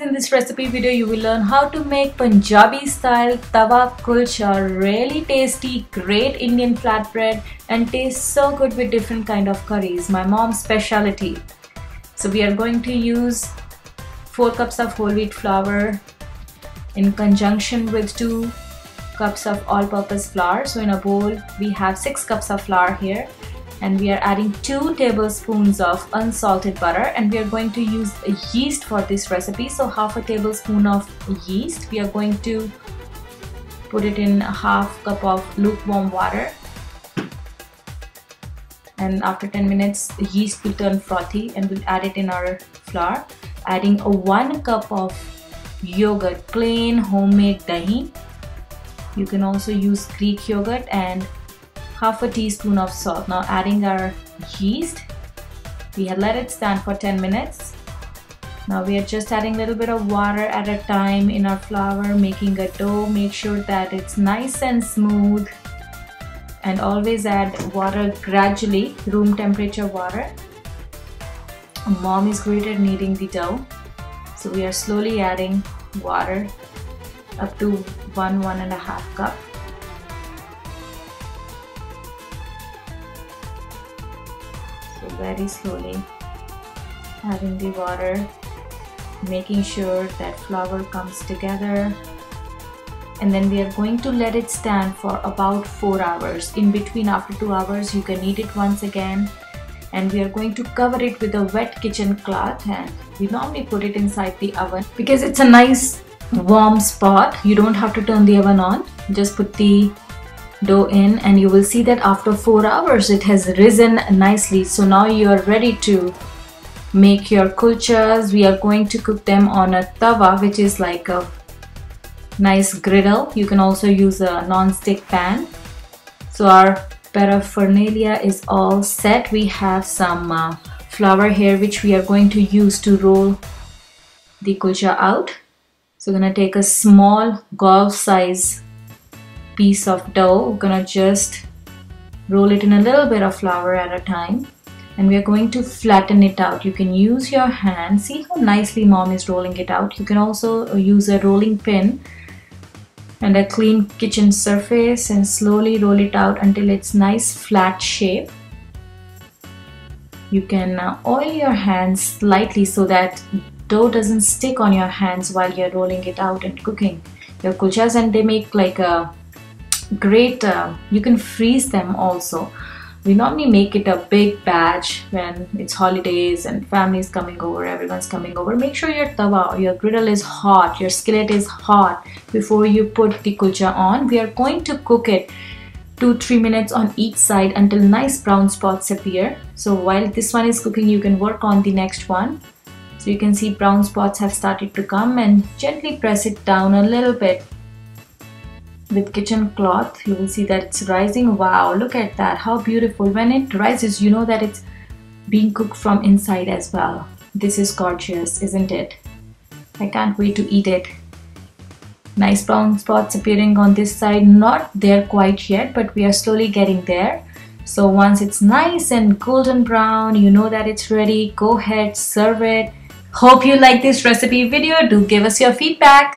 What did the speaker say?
in this recipe video you will learn how to make Punjabi style tawa kulcha, really tasty, great Indian flatbread and tastes so good with different kind of curries, my mom's specialty. So we are going to use 4 cups of whole wheat flour in conjunction with 2 cups of all-purpose flour. So in a bowl we have 6 cups of flour here, and we are adding 2 tablespoons of unsalted butter, and we are going to use yeast for this recipe. So half a tablespoon of yeast. We are going to put it in a half cup of lukewarm water, and after 10 minutes the yeast will turn frothy and we'll add it in our flour, adding a 1 cup of yogurt, plain homemade dahi. You can also use Greek yogurt, and half a teaspoon of salt. Now adding our yeast, we had let it stand for 10 minutes. Now we are just adding a little bit of water at a time in our flour, making a dough. Make sure that it's nice and smooth, and always add water gradually, room temperature water. Mom is great at kneading the dough, so we are slowly adding water up to 1.5 cup. So very slowly adding the water, making sure that flour comes together, and then we are going to let it stand for about 4 hours. In between, after 2 hours, you can knead it once again, and we are going to cover it with a wet kitchen cloth, and we normally put it inside the oven because it's a nice warm spot. You don't have to turn the oven on, just put the dough in, and you will see that after 4 hours it has risen nicely. So now you are ready to make your kulchas. We are going to cook them on a tawa, which is like a nice griddle. You can also use a non-stick pan. So our paraphernalia is all set. We have some flour here which we are going to use to roll the kulcha out. So we're gonna take a small golf size piece of dough. We're gonna just roll it in a little bit of flour at a time, and we are going to flatten it out. You can use your hand. See how nicely mom is rolling it out. You can also use a rolling pin and a clean kitchen surface and slowly roll it out until it's nice flat shape. You can oil your hands slightly so that dough doesn't stick on your hands while you're rolling it out and cooking your kulchas, and they make like a great, you can freeze them also. We normally make it a big batch when it's holidays and families coming over, everyone's coming over. Make sure your tawa or your griddle is hot, your skillet is hot before you put the kulcha on. We are going to cook it 2-3 minutes on each side until nice brown spots appear. So while this one is cooking, you can work on the next one. So you can see brown spots have started to come, and gently press it down a little bit with kitchen cloth. You will see that it's rising. Wow, look at that, how beautiful. When it rises, you know that it's being cooked from inside as well. This is gorgeous, isn't it? I can't wait to eat it. Nice brown spots appearing on this side. Not there quite yet, but we are slowly getting there. So once it's nice and golden brown, you know that it's ready. Go ahead, serve it. Hope you like this recipe video. Do give us your feedback.